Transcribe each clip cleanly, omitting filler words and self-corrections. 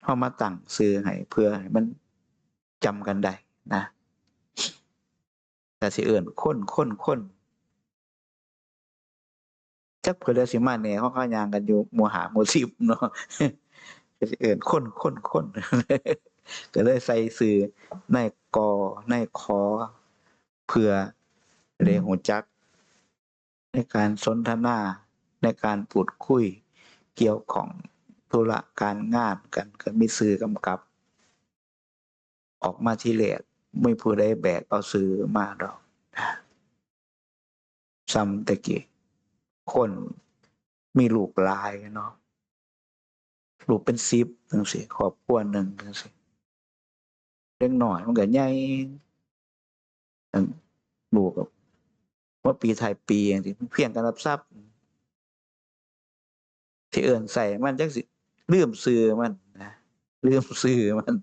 เฮามาตั้งชื่อให้เพื่อให้มันจำกันได้นะแต่สิเอิ้นคนจักเพิ่นแล้วสิมาแหน่เขาย่างกันอยู่หมู่5หมู่10เนาะก็สิเอิ้นคนก็เลยใส่ชื่อนายกนายขอเพื่อได้รู้จักในการสนทนาในการพูดคุยเกี่ยวข้องธุระการงานกันก็มีชื่อกำกับออกมาทีแรกไม่ผู้ใดแบกเอาชื่อมาดอกซ้ำแต่กี้คนมีลูกหลายเนาะลูกเป็น10จังซี่ครอบครัวหนึ่งจังซี่เด็กน้อยมันก็ใหญ่อันลูกก็ว่าปีท้ายปีจังซี่เพียงกันรับทรัพย์ที่เอิ้นใส่มันจักสิลืมชื่อมันนะลืมชื่อมัน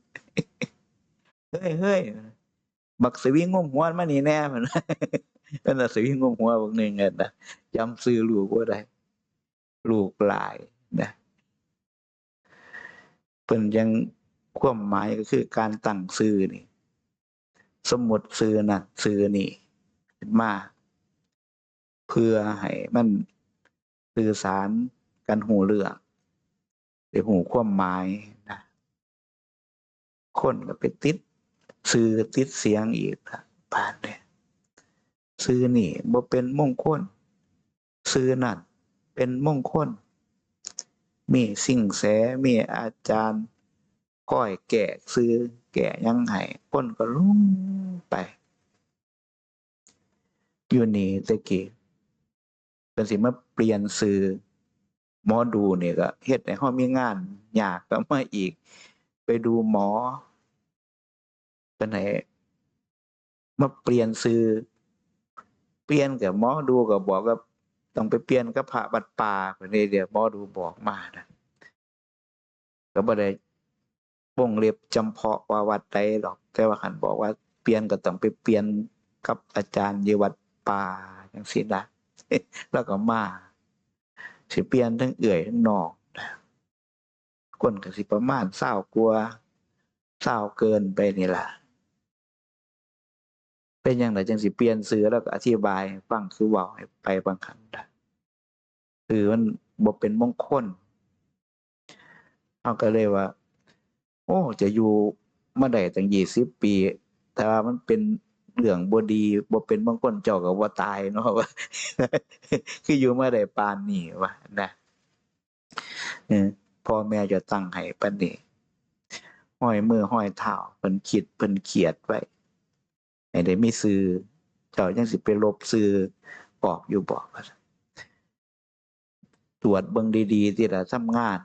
เฮ้ยบักสวิงงมหัวมานี่แน่เพิ่นนั่นน่ะสวิงงมหัวบักหนึ่งนั่นน่ะจำชื่อลูกบ่ได้ลูกหลายนะเพิ่นยังความหมายก็คือการตั้งชื่อนี่สมมุติชื่อนั้นชื่อนี้ขึ้นมาเพื่อให้มันสื่อสารกันรู้เรื่องได้รู้ความหมายนะคนก็ไปติดชื่อติดเสียงอีกล่ะบาดนี้ชื่อนี้บ่เป็นมงคลชื่อนั้นเป็นมงคลมีสิ่งแสมีอาจารย์คอยแก้ชื่อแก้หยังให้คนก็หลงไปอยู่นี่แต่กี้เพิ่นสิมาเปลี่ยนชื่อหมอดูนี่ก็เฮ็ดให้เรามีงานยากเข้ามาอีกไปดูหมอเพิ่นให้มาเปลี่ยนชื่อเปลี่ยนก็หมอดูก็บอกว่าต้องไปเปลี่ยนกับพระวัดป่าเพิ่นเดี๋ยวหมอดูบอกมานะก็บ่ได้วงเล็บจำเพาะว่าวัดใดหรอกแต่ว่าคันบอกว่าเปลี่ยนก็ต้องไปเปลี่ยนกับอาจารย์อยู่วัดป่าจังซี่นะแล้วก็มาสิเปลี่ยนทั้งเอื้อยทั้งน้องนะคนก็สิประมาณ20กว่า20เกินไปนี่ล่ะเป็นจั่งใดจั่งสิเปลี่ยนชื่อแล้วก็อธิบายให้ฟังคือเว้าให้ไปบางครั้งนะชื่อมันบ่เป็นมงคลเราก็เลยว่าโอ้จะอยู่มาได้ตั้ง20ปีแต่ว่ามันเป็นเรื่องบ่ดีบ่เป็นมงคลเจ้าก็บ่ตายเนาะว่าคืออยู่มาได้ปานนี้ว่านะเออพ่อแม่จะตั้งให้ปานนี้ห้อยมือห้อยเท้าเพิ่นคิดเพิ่นเขียนไว้ให้ได้มีชื่อเจ้ายังสิไปลบชื่อออกอยู่บ่ว่าซั่นตรวจเบิ่งดีๆติล่ะทำงาน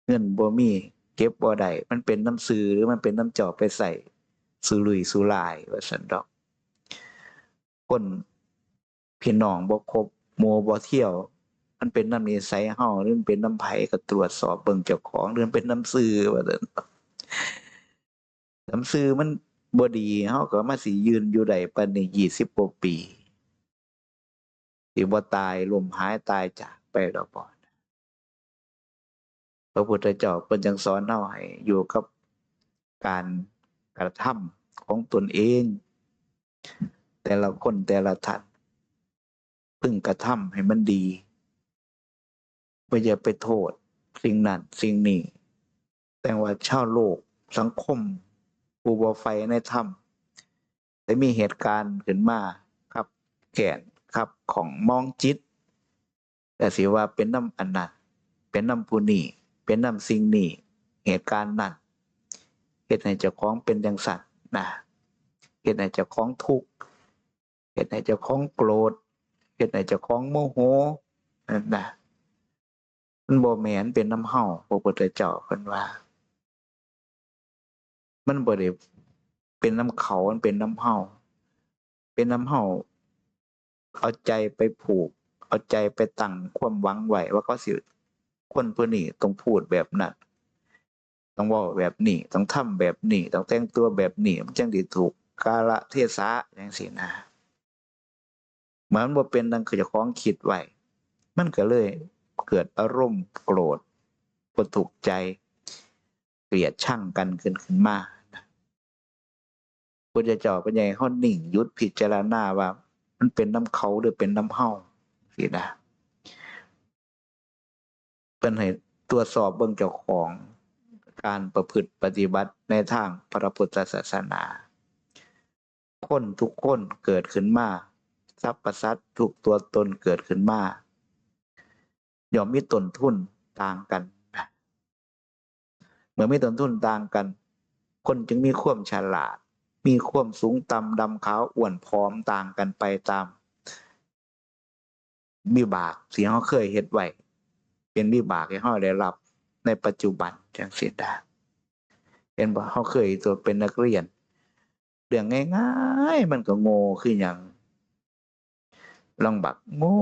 เงินบ่มีเก็บบ่ได้มันเป็นนำชื่อหรือมันเป็นนำเจ้าไปใช้สุรุ่ยสุร่ายว่าซั่นดอกคนพี่น้องบ่ครบหมู่บ่เที่ยวมันเป็นนำนิสัยเราหรือมันเป็นนำไผก็ตรวจสอบเบิ่งเจ้าของหรือมันเป็นนำชื่อว่าซั่นนำชื่อมันบ่ดีเราก็มาสิยืนอยู่ได้ปานนี้20กว่าปีสิบ่ตายล้มหายตายจากไปดอกบ่พระพุทธเจ้าเพิ่นจังสอนเราให้อยู่กับการกระทำของตนเองแต่ละคนแต่ละท่านพึงกระทำให้มันดีบ่อย่าไปโทษสิ่งนั้นสิ่งนี้แต่ว่าชาวโลกสังคมผู้บ่ใฝ่ในธรรมได้มีเหตุการณ์ขึ้นมาครับแค้นครับของมองจิตก็สิว่าเป็นนำอันนั้นเป็นนำผู้นี้เป็นนำสิ่งนี้เหตุการณ์นั้นเฮ็ดให้เจ้าของเป็นจังซั้นนะเฮ็ดให้เจ้าของทุกข์เฮ็ดให้เจ้าของโกรธเฮ็ดให้เจ้าของโมโหนั่นน่ะมันบ่แม่นเป็นนำเราพระพุทธเจ้าเพิ่นว่ามันบ่ได้เป็นนำเขามันเป็นนำเราเป็นนำเราเอาใจไปผูกเอาใจไปตั้งความหวังไว้ว่าเขาสิคนผู้นี้ต้องพูดแบบนั้นต้องเว้าแบบนี้ต้องทำแบบนี้ต้องแต่งตัวแบบนี้มันจั่งสิถูกกาลเทศะจังซี้นะมันบ่เป็นดังคือเจ้าของคิดไว้มันก็เลยเกิดอารมณ์โกรธบ่ถูกใจ เกลียดชังกันขึ้นมาพุทธเจ้าเป็นไงเขานิ่งหยุดพิจารณาว่ามันเป็นน้ำเขาหรือเป็นน้ำเฮาสินะเป็นให้ตรวจสอบเบื้องเจ้าของการประพฤติปฏิบัติในทางพระพุทธศาสนาคนทุกคนเกิดขึ้นมาสรรพสัตว์ทุกตัวตนเกิดขึ้นมาย่อมมีต้นทุนต่างกันเมื่อมีต้นทุนต่างกันคนจึงมีความฉลาดมีความสูงต่ำดำขาวอ้วนผอมต่างกันไปตามวิบากที่เขาเคยเฮ็ดไว้เป็นวิบากที่เขาได้รับในปัจจุบันจังซี่ได้เห็นบ่เขาเคยตัวเป็นนักเรียนเรื่องง่ายๆมันก็โง่คือหยังลองบักโง่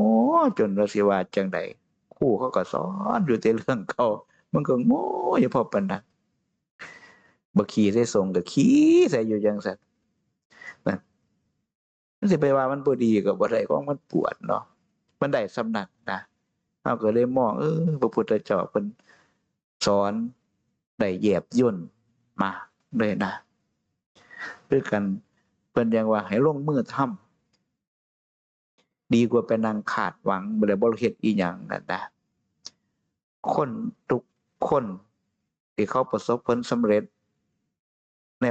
จนว่าสิว่าจังไดครูเขาก็สอนอยู่แต่เรื่องเก่ามันก็โง่อยู่พอปานนั้นบ่ขี้ใส่ส่งก็ขี้ใส่อยู่จังซั่นนั่นมันสิไปว่ามันบ่ดีก็บ่ได้ของมันปวดเนาะมันได้ส่ำนั้นนะเฮาก็เลยมองพระพุทธเจ้าเพิ่นสอนได้แยบย่นมากเลยนะคือกันเพิ่นยังว่าให้ลงมือทำดีกว่าไปนั่งคาดหวังบ่ได้บ่เฮ็ดอีหยังนั่นนะคนทุกคนที่เขาประสบผลสำเร็จใ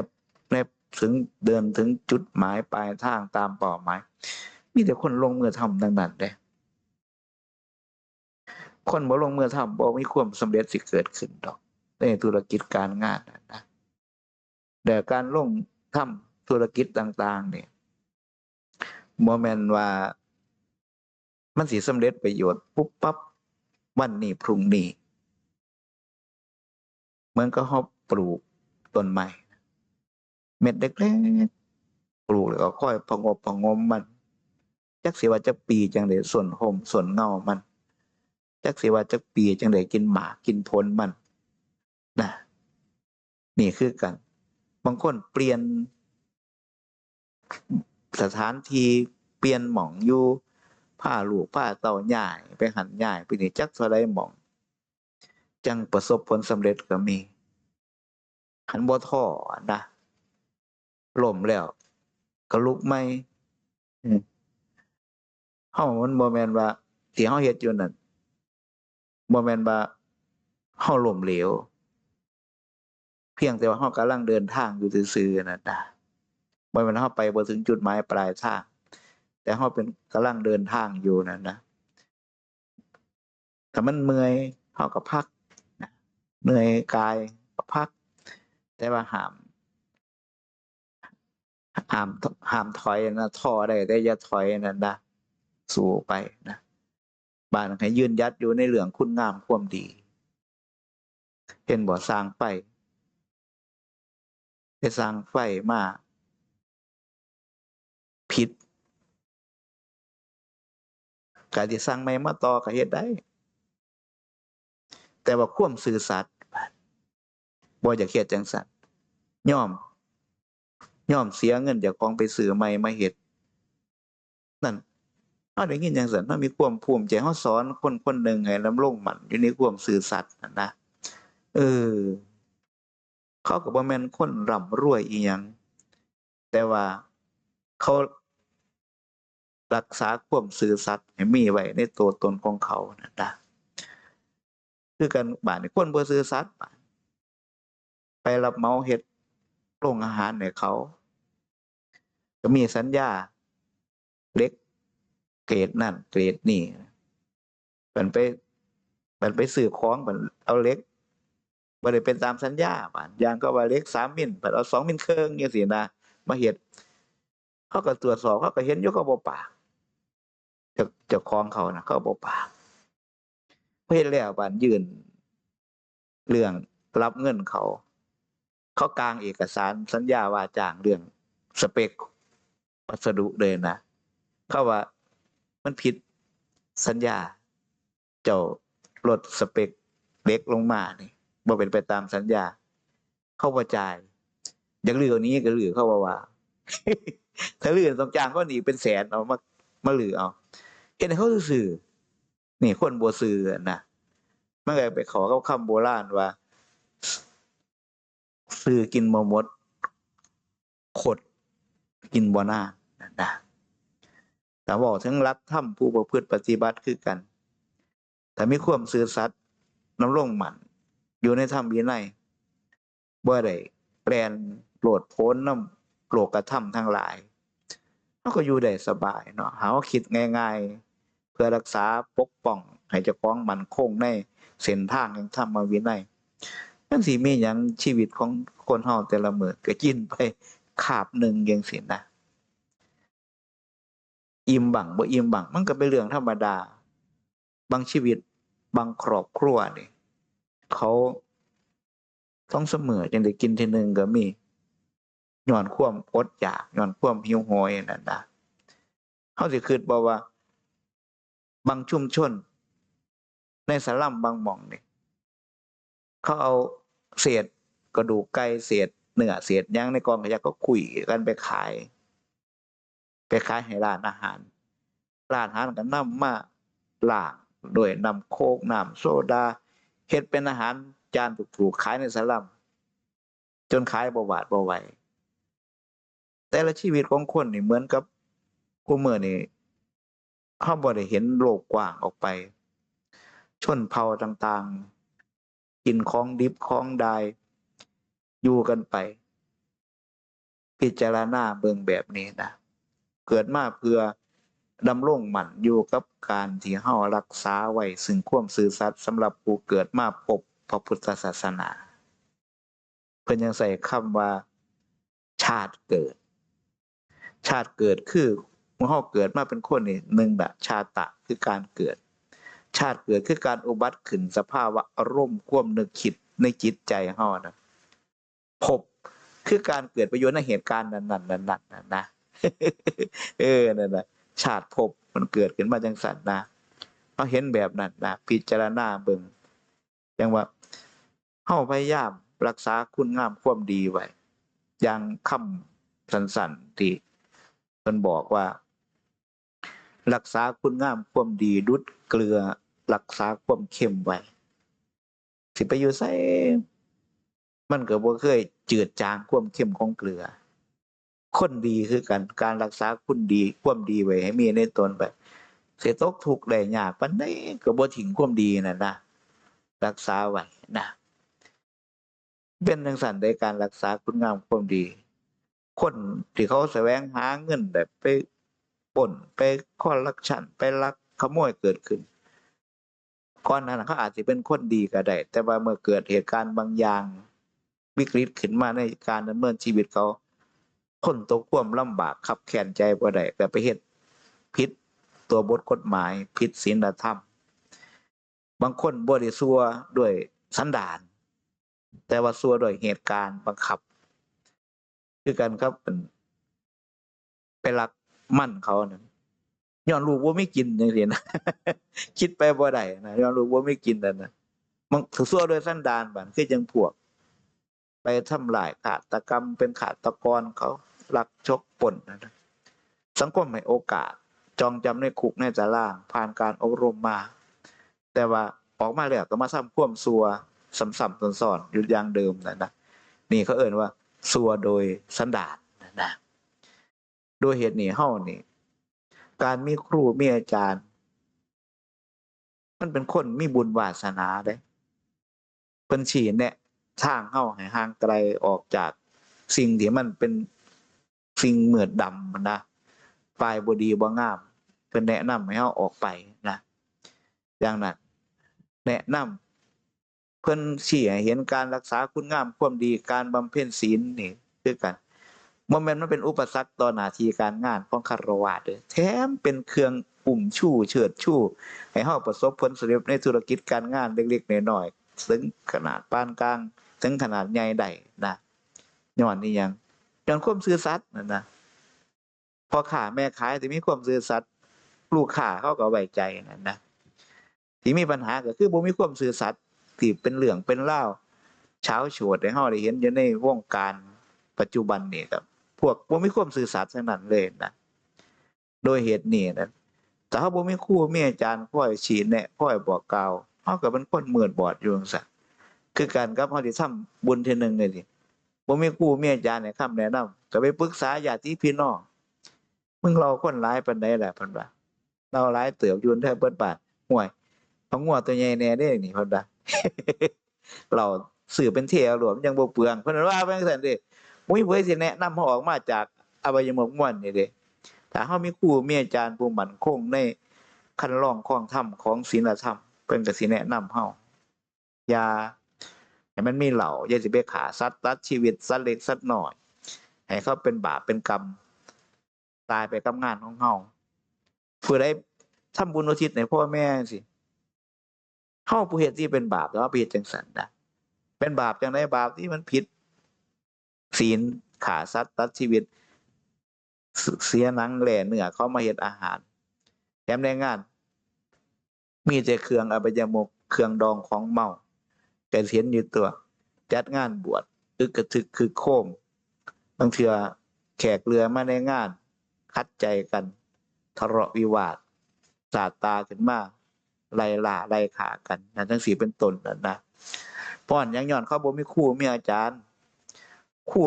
นถึงเดินถึงจุดหมายปลายทางตามเป้าหมายมีแต่คนลงมือทำทั้งนั้นเด้คนบ่ลงมือทำบ่มีความสำเร็จสิเกิดขึ้นดอกในธุรกิจการงานนะแต่การลงทำธุรกิจต่างๆเนี่ยบ่แม่นว่ามันสิสำเร็จประโยชน์ปุ๊บปั๊บวันนี้พรุ่งนี้เหมือนกับเฮาปลูกต้นไม้เม็ดเล็กๆปลูกแล้วก็ค่อยประงมมันจักสิว่าจักปีจังได้ส่วนห่มส่วนเงามันจักสิว่าจักปีจังได้กินหมากกินผลมันนะนี่คือกันบางคนเปลี่ยนสถานที่เปลี่ยนหม่องอยู่พาลูกพาเต้าย้ายไปหันย้ายไปนี่จักเท่าใดหม่องจังประสบผลสำเร็จก็มีหันบ่ท้อนะล้มแล้วก็ลุกใหม่เฮามันบ่แม่นว่าที่เฮาเฮ็ดอยู่นั่นบ่แม่นว่าเฮาล้มเหลวเพียงแต่ว่าเฮากำลังเดินทางอยู่ซื่อๆนั่นนะบ่แม่นเฮาไปบ่ถึงจุดหมายปลายทางแต่เฮาเป็นกำลังเดินทางอยู่นั่นนะถ้ามันเมื่อยเฮาก็พักนะเหนื่อยกายก็พักแต่ว่าห้ามห้ามถอยนะท้อได้แต่อย่าถอยนั่นนะสู้ไปนะบ้านให้ยืนหยัดอยู่ในเรื่องคุณงามความดีเห็นบ่สร้างไฟไปสร้างไฟมาผิดก็สิสร้างใหม่มาต่อก็เฮ็ดได้แต่ว่าความซื่อสัตย์บ่อยากเฮ็ดจังซั้นยอมเสียเงินเจ้าของไปซื้อใหม่มาเฮ็ดนั่นเฮาได้ยินจังซั้นเฮามีความภูมิใจเฮาสอนคนคนหนึ่งให้ดำรงมั่นอยู่ในความซื่อสัตย์นั่นนะเออเขาก็บ่แม่นคนร่ำรวยอีหยังแต่ว่าเขารักษาความซื่อสัตย์ให้มีไว้ในตัวตนของเขานั่นนะคือกันบัดนี้คนบ่ซื่อสัตย์ไปรับเหมาเฮ็ดโรงอาหารให้เขาก็มีสัญญาเหล็กเกรดนั่นเกรดนี่เพิ่นไปซื้อของเพิ่นเอาเหล็กบ่ได้เป็นตามสัญญาบาดอย่างก็ว่าเหล็ก3มิลเพิ่นเอา2มิลครึ่งจังซี่นะมาเฮ็ดเขาก็ตรวจสอบเขาก็เห็นอยู่เขาบ่ปากเจ้าของเขาน่ะเขาบ่ปากพอเฮ็ดแล้วบาดยื่นเรื่องรับเงินเขากางเอกสารสัญญาว่าจ้างเรื่องสเปกวัสดุเลยนะเขาว่ามันผิดสัญญาเจ้าลดสเปกเล็กลงมานี่บ่เป็นไปตามสัญญาเขาบ่จ่ายอยากลื้อนี้ก็ลื้อเขาว่า ถ้าลื้อต้องจ้างเขาอีกเป็นแสนเอามาลื้อเอาเฮ็ดให้เขาซื่อๆนี่คนบ่ซื่อนะมันก็ไปขอกับคำโบราณว่า ซื้อกินบ่หมดขดกินบ่นานนะแต่บอกถึงรักธรรมผู้ประพฤติปฏิบัติคือกันถ้ามีความซื่อสัตย์น้ำลงหมั่นอยู่ในธรรมวินัยบ่ได้แปลนโลดโผนน้ำโลกธรรมทั้งหลายเราก็อยู่ได้สบายเนาะหาว่าคิดง่ายๆเพื่อรักษาปกป้องให้เจ้าของมั่นคงในเส้นทางแห่งธรรมวินัยนั่นสิมีหยังชีวิตของคนเฮาแต่ละมื้อก็กินไปคาบหนึ่งจังซี่นะอิ่มบังบ่อิ่มบังมันก็เป็นเรื่องธรรมดาบางชีวิตบางครอบครัวนี่เขาต้องเสมอจังได้กินทีหนึ่งก็มีย้อนความอดอยากย้อนความหิวโหยนั่นนะเขาสิคิดบอกว่าบางชุมชนในสลัมบางหม่องนี่เขาเอาเศษกระดูกไก่เศษเนื้อเศษหยังในกองขยะก็คุยกันไปขายให้ร้านอาหารก็นำมาล้างโดยนำโคกน้ำโซดาเฮ็ดเป็นอาหารจานถูกๆขายในสลัมจนขายบ่หวาดบ่ไหวแต่ละชีวิตของคนนี่เหมือนกับกูมื้อนี่เฮาบ่ได้เห็นโลกกว้างออกไปชนเผ่าต่างๆกินของดิบของดายอยู่กันไปพิจารณาเบิ่งแบบนี้นะเกิดมาเพื่อดำรงมั่นอยู่กับการที่เฮารักษาไว้ซึ่งความซื่อสัตย์สำหรับผู้เกิดมาพบพระพุทธศาสนาเพิ่นยังใส่คำว่าชาติเกิดคือเมื่อเฮาเกิดมาเป็นคนนี่หนึ่งละชาตะคือการเกิดชาติเกิดคือการอุบัติขึ้นสภาวะอารมณ์ความนึกคิดในจิตใจเฮานะพบคือการเกิดประโยชน์ในเหตุการณ์นั้นๆนะนั่นน่ะชาติภพมันเกิดขึ้นมาจังซั่นนะเฮาเห็นแบบนั้นนะพิจารณาเบิ่งจังว่าเฮาพยายามรักษาคุณงามความดีไว้อย่างคำสั้นๆที่เพิ่นบอกว่ารักษาคุณงามความดีดุจเกลือรักษาความเค็มไว้สิไปอยู่ไสมันก็บ่เคยจืดจางความเค็มของเกลือคนดีคือกันการรักษาคุณดีความดีไว้ให้มีในตนไปสิตกทุกข์ได้ยากปานใดก็บ่ทิ้งความดีนั่นนะรักษาไว้นะเป็นจังซั่นในการรักษาคุณงามความดีคนที่เขาแสวงหาเงินแบบไปปล้นไปคอร์รัปชันไปลักขโมยเกิดขึ้นก่อนนั้นเขาอาจสิเป็นคนดีก็ได้แต่ว่าเมื่อเกิดเหตุการณ์บางอย่างวิกฤตขึ้นมาในการดำเนินชีวิตเขาทนต่อความลำบากคับแค้นใจบ่ได้ก็ไปเฮ็ดผิดตัวบทกฎหมายผิดศีลธรรมบางคนบ่ได้ชั่วด้วยสันดานแต่ว่าชั่วด้วยเหตุการณ์บังคับคือกันครับไปลักมั่นเขานั่นย้อนลูกบ่มีกินจังซี่นะ คิดไปบ่ได้นะย้อนลูกบ่มีกินนั่นน่ะมันชั่วด้วยสันดานบัดคือจังพวกไปทำลายฆาตกรรมเป็นฆาตกรเขาลักฉกปล้นนั่นน่ะสังคมให้โอกาสจองจำในคุกในตารางผ่านการอบรมมาแต่ว่าออกมาแล้วก็มาซ้ำความชั่วซ้ำๆซ้อนๆอยู่อย่างเดิมนั่นนะนี่เขาเอิ้นว่าชั่วโดยสันดานนะโดยเหตุนี้เฮานี่การมีครูมีอาจารย์มันเป็นคนมีบุญวาสนาเด้เพิ่นชี้แนะทางเฮาให้ห่างไกลออกจากสิ่งที่มันเป็นสิ่งมืดดำนะฝ่ายบ่ดีบ่งามเพิ่นแนะนำให้เฮาออกไปนะอย่างนั้นแนะนำเพิ่นชี้ให้เห็นการรักษาคุณงามความดีการบำเพ็ญศีลนี่คือกันบ่แม่นมันเป็นอุปสรรคต่อหน้าที่การงานของฆราวาสเด้อแถมเป็นเครื่องอุ้มชูเชิดชูให้เฮาประสบผลสำเร็จในธุรกิจการงานเล็กๆน้อยๆถึงขนาดปานกลางถึงขนาดใหญ่ได้นะย้อนอีหยังย้อนความซื่อสัตย์นั่นนะพ่อค้าแม่ขายที่มีความซื่อสัตย์ลูกค้าเขาก็ไว้ใจนั่นนะที่มีปัญหาก็คือบ่มีความซื่อสัตย์ที่เป็นเรื่องเป็นราวเช้าโฉดให้เฮาได้เห็นอยู่ในวงการปัจจุบันนี่ครับพวกบ่มีความซื่อสัตย์ทั้งนั้นเลยนะโดยเหตุนี้นะถ้าเฮาบ่มีครูมีอาจารย์คอยชี้แนะคอยบอกกล่าวเฮาก็เป็นคนมืดบอดอยู่จังซั่นคือกันกับเฮาสิทำบุญเทื่อนึงนี่สิ บ่มีครูมีอาจารย์ให้คำแนะนำก็ไปปรึกษาญาติพี่น้องมึงเราคนหลายปานใดล่ะเพิ่นว่าเราหลายเติบอยู่แทบเบิดบาทห่วยเอางัวตัวใหญ่แน่เด้นี่เพิ่นว่า เราซื้อเป็นเที่ยวรวมยังบ่เปลืองเพิ่นว่าจังซั่นเด้บ่มีผู้ใดสิแนะนำเฮาออกมาจากอบายมุขม่วนนี่เด้ถ้าเฮามีครูมีอาจารย์ผู้มั่นคงในคันลองครองธรรมของศีลธรรมเพิ่นก็สิแนะนำเฮาอย่าให้มันมีเหล่าอย่าสิไปฆ่าสัตว์ตัดชีวิตสัตว์เล็กสัตว์น้อยให้เขาเป็นบาปเป็นกรรมตายไปกับงานของเฮาผู้ใดทำบุญอุทิศให้พ่อแม่จังซี่เฮาผู้เฮ็ดที่เป็นบาปแล้วไปเฮ็ดจังซั่นนะเป็นบาปจังได๋บาปที่มันผิดศีลฆ่าสัตว์ตัดชีวิตเสียหนังแหล่เนื้อเขามาเฮ็ดอาหารแถมในงานมีแต่เครื่องอบายมุขเครื่องดองของเมาก็เห็นอยู่ตัวจัดงานบวชอึกกระทึกคึกโครมบางเทื่อแขกเรือมาในงานขัดใจกันทะเลาะวิวาทสาดตาขึ้นมาไล่ล่าไล่ฆ่ากันนั่นจังซี่เป็นต้นนั่นนะเพราะอันหยังย้อนเขาบ่มีครูมีอาจารย์ครู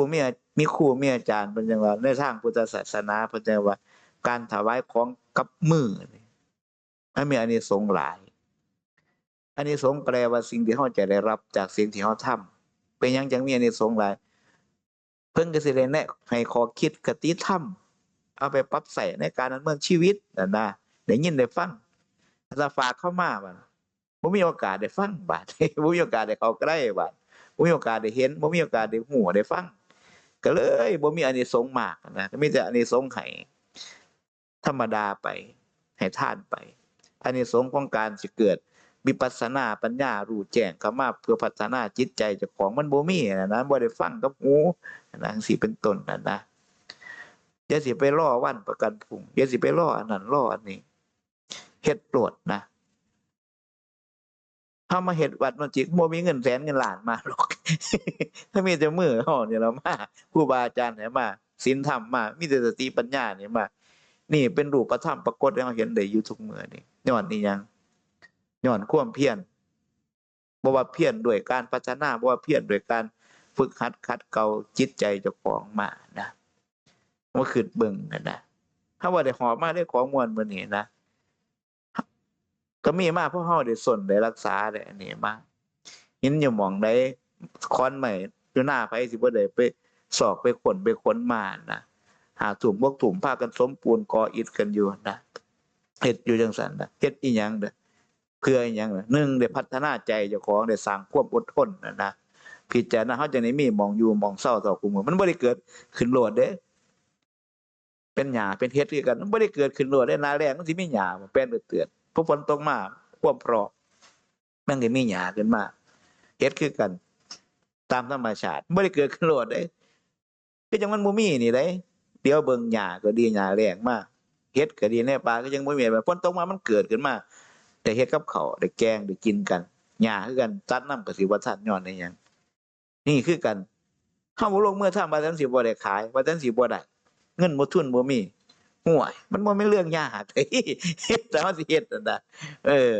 มีครูมีอาจารย์เพิ่นจังว่าในทางพุทธศาสนาเพิ่นจังว่าการถวายของกับมือนี่มันมีอานิสงส์หลายอานิสงส์แปลว่าสิ่งที่เฮาจะได้รับจากสิ่งที่เฮาทำเป็นหยังจังมีอานิสงส์หลายเพิ่นก็สิได้แนะให้ข้อคิดคติธรรมเอาไปปรับใช้ในการดำเนินชีวิตนั่นนะได้ยินได้ฟังถ้าฝากเข้ามาบัดบ่มีโอกาสได้ฟังบัด บ่มีโอกาสได้เข้าใกล้บัดบ่มีโอกาสได้เห็นบ่มีโอกาสได้ฮู้ได้ฟังก็เลยบ่มีอานิสงส์มากนะก็มีแต่อานิสงส์ให้ธรรมดาไปให้ทานไปอานิสงส์ของการสิเกิดวิปัสสนาปัญญารู้แจ้งเข้ามาเพื่อพัฒนาจิตใจเจ้าของมันบ่มีนะบ่ได้ฟังกับหูนะจังซี่เป็นต้นนั่นนะอย่าสิไปรอวันประกันพรุ่งอย่าสิไปรออันนั้นรออันนี้เฮ็ดโลดนะเฮามาเฮ็ดวัดมันจิบ่มีเงินแสนเงินล้านมาหรอก ถ้ามีแต่มือเฮานี่ล่ะมาครูบาอาจารย์ให้มาศีลธรรมมามีแต่สติปัญญานี่มานี่เป็นรูปธรรมปรากฏให้เราเห็นได้อยู่ทุกมื้อนี่ย้อนอิหยังย้อนความเพียรบ่ว่าเพียรด้วยการพัฒนาบ่ว่าเพียรด้วยการฝึกหัดขัดเกลาจิตใจเจ้าของมานะมาคิดเบิ่งนั่นนะถ้าว่าได้หอบมาได้ของม่วนมื้อนี้นะก็มีมาเพราะเฮาได้สนได้รักษาได้อันนี้มาหินอยู่หม้องใดค้อนไม้อยู่หน้าไผสิบ่ได้ไปซอกไปค้นมานะหาถุ่มพวกถุ่มพากันสมปูนก่ออิฐกันอยู่นะเฮ็ดอยู่จังซั่นน่ะเฮ็ดอีหยังเด้อเพื่ออีหยังล่ะ1ได้พัฒนาใจเจ้าของได้สร้างความอดทนนั่นนะพิจารณาเฮาจังได้มีหม้องอยู่หม้องเซาเท่าคุมื้อมันบ่ได้เกิดขึ้นโลดเด้เป็นหญ้าเป็นเฮ็ดคือกันมันบ่ได้เกิดขึ้นโลดเด้หน้าแล้งมันสิมีหญ้าบ่แป้นเตือนพอฝนตกมาความพร้อมมันก็มีหญ้าขึ้นมาเฮ็ดคือกันตามธรรมชาติบ่ได้เกิดขึ้นโลดเด้คือจังมันบ่มีนี่เด้เดี๋ยวเบิ่งหญ้าก็ดีหญ้าแล้งมาเฮ็ดก็ดีในป่าก็ยังบ่มีแบบฝนตกมามันเกิดขึ้นมาได้เฮ็ดกับข้าวได้แกงได้กินกันหญ้าคือกันตัดนำก็สิบ่ทันย้อนอิหยังนี่คือกันเฮาบ่ลงมือทำว่าจั่งสิบ่ได้ขายว่าจั่งสิบ่ได้เงินบ่ทุนบ่มีห่วยมันบ่แม่นเรื่องยากเฮ้ยแต่เฮาสิเฮ็ดนั่นน่ะเออ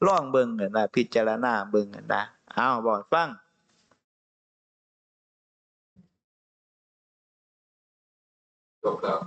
ลองเบิ่งนั่นน่ะพิจารณาเบิ่งนั่นนะอ้าวเว้าให้ฟังจบแล้ว